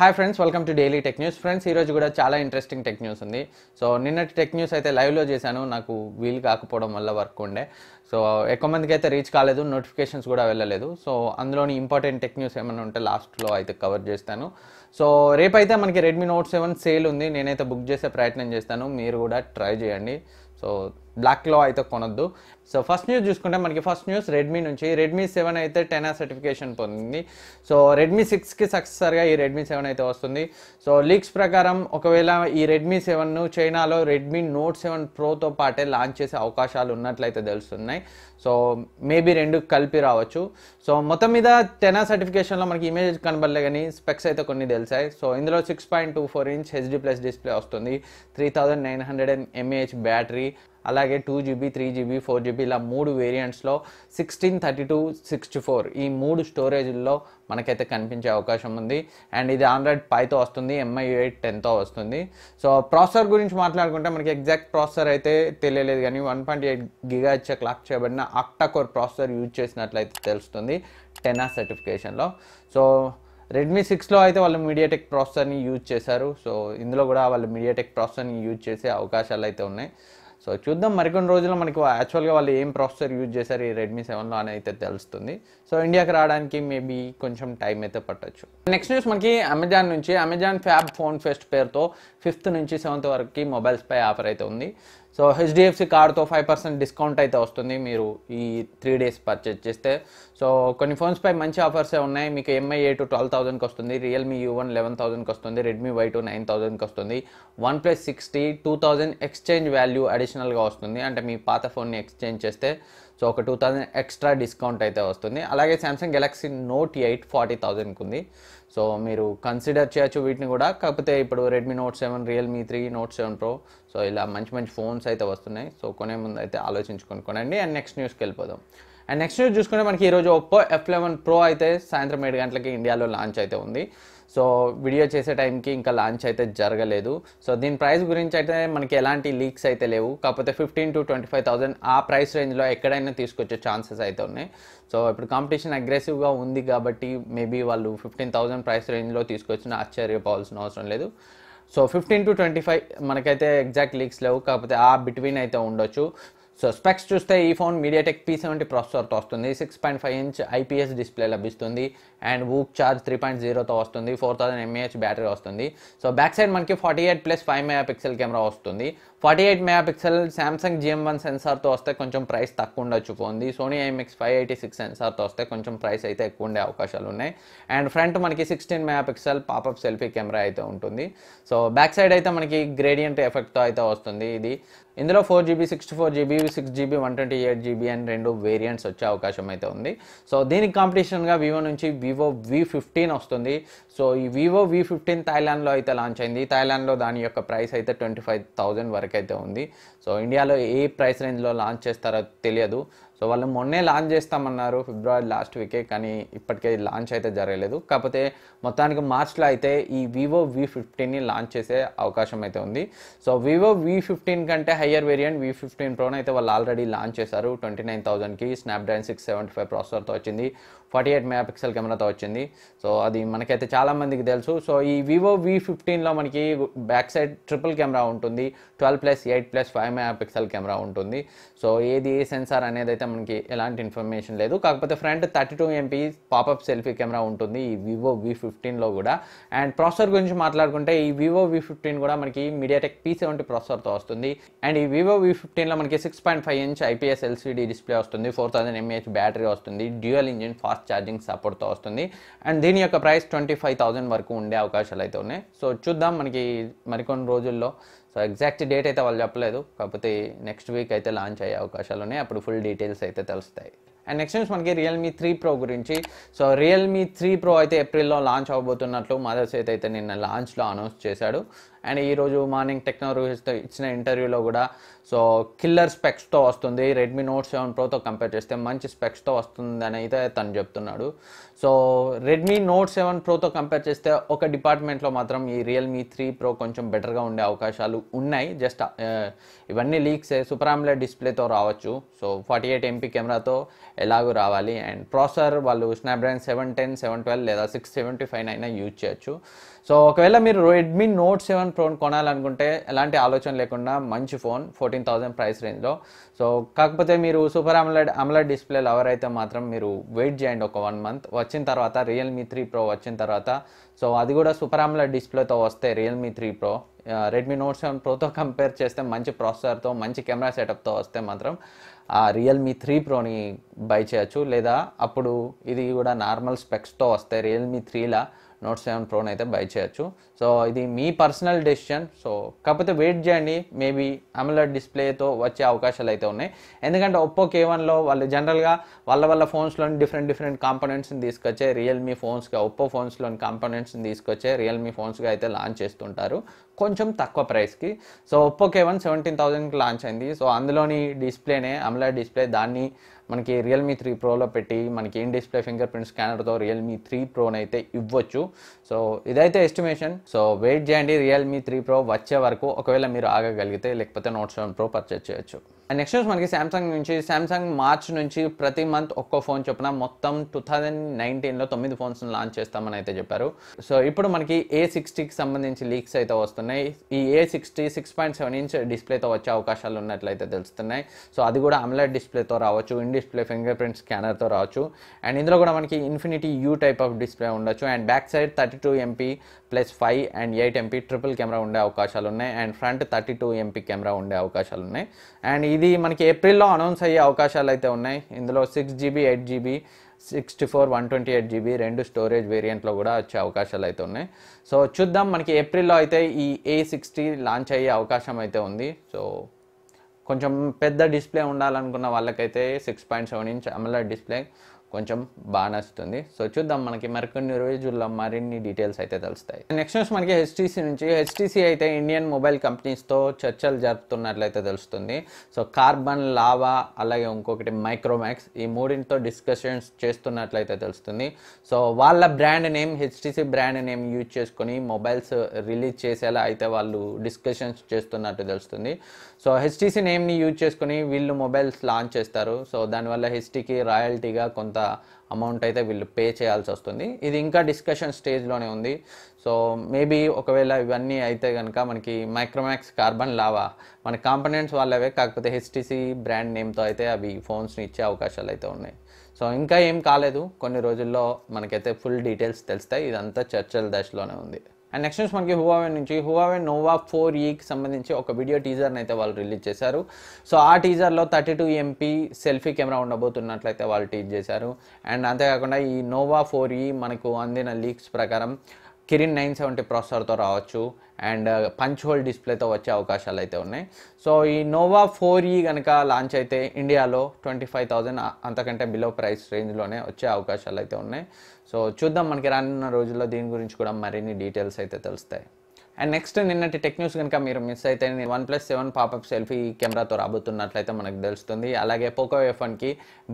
Hi friends, welcome to daily tech news. Friends, ఈరోజు కూడా చాలా ఇంట్రెస్టింగ్ టెక్ న్యూస్ ఉంది. సో నిన్నటి టెక్ న్యూస్ అయితే లైవ్లో చేశాను, నాకు వీలు కాకపోవడం వల్ల వర్క్ ఉండే. సో ఎక్కువ మందికి అయితే రీచ్ కాలేదు, నోటిఫికేషన్స్ కూడా వెళ్ళలేదు. సో అందులోని ఇంపార్టెంట్ టెక్ న్యూస్ ఏమైనా ఉంటే లాస్ట్లో అయితే కవర్ చేస్తాను. సో రేపైతే మనకి రెడ్మీ నోట్ 7 సేల్ ఉంది, నేనైతే బుక్ చేసే ప్రయత్నం చేస్తాను, మీరు కూడా ట్రై చేయండి. సో బ్లాక్లో అయితే కొనొద్దు. సో ఫస్ట్ న్యూస్ చూసుకుంటే మనకి ఫస్ట్ న్యూస్ రెడ్మీ నుంచి. రెడ్మీ 7 అయితే 10R సర్టిఫికేషన్ పొందింది. సో రెడ్మీ 6కి సక్సెసర్గా ఈ రెడ్మీ 7 అయితే వస్తుంది. సో లీక్స్ ప్రకారం ఒకవేళ ఈ రెడ్మీ 7ను చైనాలో రెడ్మీ నోట్ 7 ప్రోతో పాటే లాంచ్ చేసే అవకాశాలు ఉన్నట్లయితే తెలుస్తున్నాయి. సో మేబీ రెండు కలిపి రావచ్చు. సో మొత్తం మీద 10R సర్టిఫికేషన్లో మనకి ఇమేజ్ కనబడలే కానీ స్పెక్స్ అయితే కొన్ని తెలిసాయి. సో ఇందులో 6.24 ఇంచ్ HD+ డిస్ప్లే వస్తుంది, 3900 mAh బ్యాటరీ, అలాగే 2GB 3GB 4GB ఇలా 3 వేరియంట్స్లో 16, 32, 64 ఈ 3 స్టోరేజ్ల్లో మనకైతే కనిపించే అవకాశం ఉంది. అండ్ ఇది Android Pieతో వస్తుంది, MI U8 10తో వస్తుంది. సో ప్రాసెసర్ గురించి మాట్లాడుకుంటే మనకి ఎగ్జాక్ట్ ప్రాసెసర్ అయితే తెలియలేదు కానీ 1.8 GHz క్లాక్ చేయబడిన ఆక్టా-కోర్ ప్రాసెసర్ యూజ్ చేసినట్లయితే తెలుస్తుంది 10R సర్టిఫికేషన్లో. సో రెడ్మీ 6లో అయితే వాళ్ళు మీడియాటెక్ ప్రాసెసర్ని యూజ్ చేశారు. సో ఇందులో కూడా వాళ్ళు మీడియాటెక్ ప్రాసెసర్ని యూజ్ చేసే అవకాశాలు అయితే ఉన్నాయి. సో చూద్దాం, మరికొన్ని రోజుల్లో మనకి యాక్చువల్గా వాళ్ళు ఏం ప్రాసెసర్ యూజ్ చేశారు ఈ రెడ్మీ 7లో అని అయితే తెలుస్తుంది. సో ఇండియాకి రావడానికి మేబీ కొంచెం టైం అయితే పట్టచ్చు. నెక్స్ట్ న్యూస్ మనకి అమెజాన్ నుంచి. అమెజాన్ ఫ్యాబ్ ఫోన్ ఫెస్ట్ పేరుతో 5th నుంచి 7th వరకు మొబైల్స్పై ఆఫర్ అయితే ఉంది. సో HDFC కార్డ్తో 5% డిస్కౌంట్ అయితే వస్తుంది మీరు ఈ 3 days పర్చేజ్ చేస్తే. సో కొన్ని ఫోన్స్పై మంచి ఆఫర్సే ఉన్నాయి. మీకు MI A2 12,000కి వస్తుంది, రియల్మీ U1 11,000కి వస్తుంది, రెడ్మీ Y2 9,000కి వస్తుంది, OnePlus 60 2,000 ఎక్స్చేంజ్ వాల్యూ అడిషనల్గా వస్తుంది. అంటే మీ పాత ఫోన్ని ఎక్స్చేంజ్ చేస్తే సో ఒక 2,000 ఎక్స్ట్రా డిస్కౌంట్ అయితే వస్తుంది. అలాగే సామ్సంగ్ గెలాక్సీ నోట్ 8 40,000కి ఉంది. సో మీరు కన్సిడర్ చేయొచ్చు వీటిని కూడా. కాకపోతే ఇప్పుడు Redmi note 7, Realme 3, note 7 Pro so ఇలా మంచి మంచి ఫోన్స్ అయితే వస్తున్నాయి. సో కొనే ముందు అయితే ఆలోచించుకొని కొనండి. అండ్ నెక్స్ట్ న్యూస్కి వెళ్ళిపోదాం. అండ్ నెక్స్ట్ న్యూస్ చూసుకుంటే మనకి ఈరోజు ఒప్పో F11 Pro అయితే సాయంత్రం 7 గంటలకి ఇండియాలో లాంచ్ అయితే ఉంది. సో వీడియో చేసే టైంకి ఇంకా లాంచ్ అయితే జరగలేదు. సో దీని ప్రైస్ గురించి అయితే మనకి ఎలాంటి లీక్స్ అయితే లేవు. కాకపోతే 15,000 to 25,000 ఆ ప్రైస్ రేంజ్లో ఎక్కడైనా తీసుకొచ్చే ఛాన్సెస్ అయితే ఉన్నాయి. సో ఇప్పుడు కాంపిటీషన్ అగ్రెసివ్గా ఉంది కాబట్టి మేబీ వాళ్ళు 15,000 ప్రైస్ రేంజ్లో తీసుకొచ్చినా ఆశ్చర్యపోవాల్సిన అవసరం లేదు. సో 15 to 25 మనకైతే ఎగ్జాక్ట్ లీక్స్ లేవు, కాకపోతే ఆ బిట్వీన్ అయితే ఉండొచ్చు. సో స్పెక్స్ చూస్తే ఈ ఫోన్ మీడియాటెక్ P70 ప్రాసెసర్తో వస్తుంది, 6.5 ఇంచ్ IPS డిస్ప్లే లభిస్తుంది, అండ్ వూక్ చార్జ్ 3.0తో వస్తుంది, 4000 mAh బ్యాటరీ వస్తుంది. సో బ్యాక్ సైడ్ మనకి 48+5 MP కెమెరా వస్తుంది. 48 MP సామ్సంగ్ GM1 సెన్సార్తో వస్తే కొంచెం ప్రైస్ తక్కువ ఉండొచ్చు ఫోన్ది. సోనీ IMX586 సెన్సార్తో వస్తే కొంచెం ప్రైస్ అయితే ఎక్కువ ఉండే అవకాశాలు ఉన్నాయి. అండ్ ఫ్రంట్ మనకి 16 MP పాపప్ సెల్ఫీ కెమెరా అయితే ఉంటుంది. సో బ్యాక్ సైడ్ అయితే మనకి గ్రేడియంట్ ఎఫెక్ట్తో అయితే వస్తుంది. ఇందులో 4GB 64GB 6GB 128GB and 2 variants వచ్చే అవకాశం అయితే ఉంది. సో దీనికి కాంపిటీషన్గా వివో నుంచి వివో V15 వస్తుంది. సో ఈ వివో V15 థాయిలాండ్లో అయితే లాంచ్ అయింది. థాయిలాండ్లో దాని యొక్క ప్రైస్ అయితే 25,000 వరకు అయితే ఉంది. సో ఇండియాలో ఏ ప్రైస్ రేంజ్లో లాంచ్ చేస్తారో తెలియదు. సో వాళ్ళు మొన్నే లాంచ్ చేస్తామన్నారు ఫిబ్రవరి లాస్ట్ వీకే, కానీ ఇప్పటికే లాంచ్ అయితే జరగలేదు. కాకపోతే మొత్తానికి మార్చ్లో అయితే ఈ వివో V15ని లాంచ్ చేసే అవకాశం అయితే ఉంది. సో వివో V15 కంటే హయ్యర్ వేరియంట్ V15 Proని అయితే వాళ్ళు ఆల్రెడీ లాంచ్ చేశారు 29,000కి. స్నాప్డ్రాగన్ 675 ప్రాసెసర్తో వచ్చింది, 48 MP కెమెరాతో వచ్చింది. సో అది మనకైతే చాలామందికి తెలుసు. సో ఈ వివో V15లో మనకి బ్యాక్ సైడ్ ట్రిపుల్ కెమెరా ఉంటుంది, 12+8+5 MP కెమెరా ఉంటుంది. సో ఏది ఏ సెన్సార్ అనేది అయితే మనకి ఎలాంటి ఇన్ఫర్మేషన్ లేదు. కాకపోతే front 32 MP popup selfie camera ఉంటుంది ఈ వివో V15లో కూడా. అండ్ ప్రాసెసర్ గురించి మాట్లాడుకుంటే ఈ వివో V15 కూడా మనకి మీడియాటెక్ P70 ప్రాసెసర్తో వస్తుంది. అండ్ ఈ వివో V15లో మనకి 6.5 ఇంచ్ IPS LCD డిస్ప్లే వస్తుంది, 4000 mAh బ్యాటరీ వస్తుంది, డ్యూయల్ ఇంజిన్ ఫాస్ట్ ఛార్జింగ్ సపోర్ట్తో వస్తుంది. అండ్ దీని యొక్క ప్రైస్ 25,000 వరకు ఉండే అవకాశాలు అయితే ఉన్నాయి. సో చూద్దాం మనకి మరికొన్ని రోజుల్లో. సో ఎగ్జాక్ట్ డేట్ అయితే వాళ్ళు చెప్పలేదు, కాకపోతే నెక్స్ట్ వీక్ అయితే లాంచ్ అయ్యే అవకాశాలు ఉన్నాయి, అప్పుడు ఫుల్ డీటెయిల్స్ అయితే తెలుస్తాయి. అండ్ నెక్స్ట్ న్యూస్ మనకి రియల్మీ 3 Pro గురించి. సో రియల్మీ 3 Pro అయితే ఏప్రిల్లో లాంచ్ అవబోతున్నట్లు మదర్స్ అయితే నిన్న లాంచ్లో అనౌన్స్ చేశాడు. అండ్ ఈరోజు మార్నింగ్ టెక్నాలజీతో ఇచ్చిన ఇంటర్వ్యూలో కూడా సో కిల్లర్ స్పెక్స్తో వస్తుంది, రెడ్మీ నోట్ 7 ప్రోతో కంపేర్ చేస్తే మంచి స్పెక్స్తో వస్తుందని అయితే తను చెప్తున్నాడు. సో రెడ్మీ నోట్ 7 ప్రోతో కంపేర్ చేస్తే ఒక డిపార్ట్మెంట్లో మాత్రం ఈ రియల్మీ 3 ప్రో కొంచెం బెటర్గా ఉండే అవకాశాలు ఉన్నాయి. జస్ట్ ఇవన్నీ లీక్సే, సూపర్ AMOLED డిస్ప్లేతో రావచ్చు. సో 48 MP కెమెరాతో ఎలాగూ రావాలి. అండ్ ప్రాసెసర్ వాళ్ళు స్నాప్డ్రాగన్ 710, 712 లేదా 675 అయినా యూజ్ చేయొచ్చు. సో ఒకవేళ మీరు రెడ్మీ నోట్ 7 ప్రోని కొనాలనుకుంటే ఎలాంటి ఆలోచన లేకుండా మంచి ఫోన్ 14,000 ప్రైస్ రేంజ్లో. సో కాకపోతే మీరు సూపర్ AMOLED డిస్ప్లే లవర్ అయితే మాత్రం మీరు వెయిట్ చేయండి ఒక 1 month. వచ్చిన తర్వాత రియల్మీ 3 ప్రో వచ్చిన తర్వాత, సో అది కూడా సూపర్ AMOLED డిస్ప్లేతో వస్తే రియల్మీ 3 ప్రో రెడ్మీ నోట్ 7 ప్రోతో కంపేర్ చేస్తే మంచి ప్రాసెసర్తో మంచి కెమెరా సెటప్తో వస్తే మాత్రం ఆ రియల్మీ 3 ప్రోని బై చేయొచ్చు. లేదా అప్పుడు ఇది కూడా నార్మల్ స్పెక్స్తో వస్తే రియల్మీ 3లా నోట్ 7 ప్రోని అయితే బై చేయొచ్చు. సో ఇది మీ పర్సనల్ డెసిషన్. సో కాకపోతే వెయిట్ చేయండి, మేబీ AMOLED డిస్ప్లేతో వచ్చే అవకాశాలు అయితే ఉన్నాయి. ఎందుకంటే ఒప్పో K1లో వాళ్ళు జనరల్గా వాళ్ళ ఫోన్స్లోని డిఫరెంట్ కాంపోనెంట్స్ని తీసుకొచ్చే రియల్మీ ఫోన్స్గా, ఒప్పో ఫోన్స్లోని కాంపోనెంట్స్ని తీసుకొచ్చే రియల్మీ ఫోన్స్గా అయితే లాంచ్ చేస్తుంటారు కొంచెం తక్కువ ప్రైస్కి. సో ఒప్పో K1 17,000కి లాంచ్ అయింది. సో అందులోని డిస్ప్లేనే AMOLED డిస్ప్లే, దాన్ని మనకి రియల్మీ 3 ప్రోలో పెట్టి మనకి ఇన్ డిస్ప్లే ఫింగర్ ప్రింట్ స్కానర్తో రియల్మీ 3 ప్రోని అయితే ఇవ్వచ్చు. సో ఇదైతే ఎస్టిమేషన్. సో వెయిట్ చేయండి రియల్మీ 3 ప్రో వచ్చే వరకు, ఒకవేళ మీరు ఆగగలిగితే, లేకపోతే నోట్ 7 ప్రో పర్చేజ్ చేయొచ్చు. అండ్ నెక్స్ట్ న్యూస్ మనకి శాంసంగ్ మార్చ్ నుంచి ప్రతి మంత్ ఒక్కో ఫోన్ చొప్పున మొత్తం 2019లో 9 ఫోన్స్ని లాంచ్ చేస్తామని అయితే చెప్పారు. సో ఇప్పుడు మనకి A60కి సంబంధించి లీక్స్ అయితే వస్తున్నాయి. ఈ A60 6.7 ఇంచ్ డిస్ప్లేతో వచ్చే అవకాశాలు ఉన్నట్లయితే తెలుస్తున్నాయి. సో అది కూడా AMOLED డిస్ప్లేతో రావచ్చు, ఇన్ డిస్ప్లే ఫింగర్ ప్రింట్ స్కానర్తో రావచ్చు. అండ్ ఇందులో కూడా మనకి infinity U type of display ఉండొచ్చు. And back side 32 MP + 5 and 8 MP triple camera ఉండే అవకాశాలు ఉన్నాయి. అండ్ ఫ్రంట్ 32 MP కెమెరా ఉండే అవకాశాలు ఉన్నాయి. అండ్ ఇది మనకి ఏప్రిల్లో అనౌన్స్ అయ్యే అవకాశాలు అయితే ఉన్నాయి. ఇందులో 6GB 8GB 64 128GB రెండు స్టోరేజ్ వేరియంట్లో కూడా వచ్చే అవకాశాలు అయితే ఉన్నాయి. సో చూద్దాం, మనకి ఏప్రిల్లో అయితే ఈ A60 లాంచ్ అయ్యే అవకాశం అయితే ఉంది. సో కొంచెం పెద్ద డిస్ప్లే ఉండాలనుకున్న వాళ్ళకైతే 6.7 ఇంచ్ AMOLED డిస్ప్లే కొంచెం బాగా నచ్చుతుంది. సో చూద్దాం, మనకి మరికొన్ని రోజుల్లో మరిన్ని డీటెయిల్స్ అయితే తెలుస్తాయి. నెక్స్ట్ న్యూస్ మనకి HTC నుంచి. HTC అయితే ఇండియన్ మొబైల్ కంపెనీస్తో చర్చలు జరుపుతున్నట్లయితే తెలుస్తుంది. సో కార్బన్, లావా, అలాగే ఇంకొకటి మైక్రోమాక్స్, ఈ మూడింటితో డిస్కషన్స్ చేస్తున్నట్లయితే తెలుస్తుంది. సో వాళ్ళ brand name, HTC brand name use చేసుకొని మొబైల్స్ రిలీజ్ చేసేలా అయితే వాళ్ళు డిస్కషన్స్ చేస్తున్నట్టు తెలుస్తుంది. సో HTC నేమ్ని యూజ్ చేసుకొని వీళ్ళు మొబైల్స్ లాంచ్ చేస్తారు. సో దానివల్ల HTCకి రాయల్టీగా కొంత అమౌంట్ అయితే వీళ్ళు పే చేయాల్సి వస్తుంది. ఇది ఇంకా డిస్కషన్ స్టేజ్లోనే ఉంది. సో మేబీ ఒకవేళ ఇవన్నీ అయితే కనుక మనకి మైక్రోమాక్స్, కార్బన్, లావా మన కాంపోనెంట్స్ వాళ్ళవే, కాకపోతే HTC బ్రాండ్ నేమ్తో అయితే అవి ఫోన్స్ని ఇచ్చే అవకాశాలు అయితే ఉన్నాయి. సో ఇంకా ఏం కాలేదు, కొన్ని రోజుల్లో మనకైతే ఫుల్ డీటెయిల్స్ తెలుస్తాయి. ఇదంతా చర్చల దశలోనే ఉంది. అండ్ నెక్స్ట్ న్యూస్ మనకి హువావే నుంచి. హువావే నోవా 4Eకి సంబంధించి ఒక వీడియో టీజర్ని అయితే వాళ్ళు రిలీజ్ చేశారు. సో ఆ టీజర్లో 32 MP సెల్ఫీ కెమెరా ఉండబోతున్నట్లయితే వాళ్ళు టీజ్ చేశారు. అండ్ అంతేకాకుండా ఈ నోవా 4E మనకు అందిన లీక్స్ ప్రకారం కిరిన్ 970 ప్రాసెసర్తో రావచ్చు. అండ్ పంచ్ హోల్ డిస్ప్లేతో వచ్చే అవకాశాలు అయితే ఉన్నాయి. సో ఈ నోవా 4E కనుక లాంచ్ అయితే ఇండియాలో 25,000 అంతకంటే బిలో ప్రైస్ రేంజ్లోనే వచ్చే అవకాశాలు అయితే ఉన్నాయి. సో చూద్దాం, మనకి రానున్న రోజుల్లో దీని గురించి కూడా మరిన్ని డీటెయిల్స్ అయితే తెలుస్తాయి. అండ్ నెక్స్ట్ నిన్నటి టెక్ న్యూస్ కనుక మీరు మిస్ అయితే OnePlus 7 పాపప్ సెల్ఫీ కెమెరాతో రాబోతున్నట్లయితే మనకు తెలుస్తుంది. అలాగే పోకో F1కి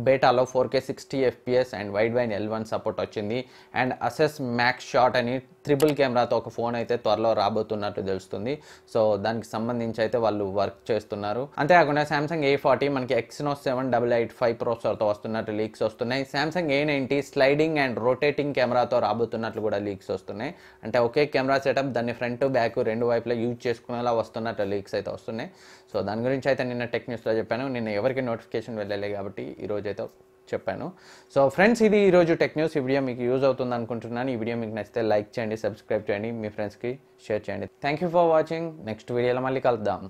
బేటాలో 4K 60 FPS and Widevine L1 support వచ్చింది. అండ్ అసెస్ మ్యాక్స్ షాట్ అని ట్రిపుల్ కెమెరాతో ఒక ఫోన్ అయితే త్వరలో రాబోతున్నట్టు తెలుస్తుంది. సో దానికి సంబంధించి అయితే వాళ్ళు వర్క్ చేస్తున్నారు. అంతేకాకుండా Samsung A40 మనకి Exynos 7885 ప్రాసెసర్తో వస్తున్నట్టు లీక్స్ వస్తున్నాయి. Samsung A90 sliding and rotating కెమెరాతో రాబోతున్నట్లు కూడా లీక్స్ వస్తున్నాయి. అంటే ఒకే కెమెరా సెటప్, దాన్ని ఫ్రంట్ బ్యాక్ రెండు వైపులా యూజ్ చేసుకునేలా వస్తున్నట్టు లీక్స్ అయితే వస్తున్నాయి. సో దాని గురించి అయితే నిన్న టెక్ న్యూస్లో చెప్పాను. నిన్న ఎవరికి నోటిఫికేషన్ వెళ్ళలే కాబట్టి ఈరోజు అయితే చెప్పాను. సో ఫ్రెండ్స్, ఇది ఈరోజు టెక్ న్యూస్. ఈ వీడియో మీకు యూజ్ అవుతుంది అనుకుంటున్నాను. ఈ వీడియో మీకు నచ్చితే లైక్ చేయండి, సబ్స్క్రైబ్ చేయండి, మీ ఫ్రెండ్స్కి షేర్ చేయండి. Thank you for watching. Next వీడియోలో మళ్ళీ కలుద్దాం.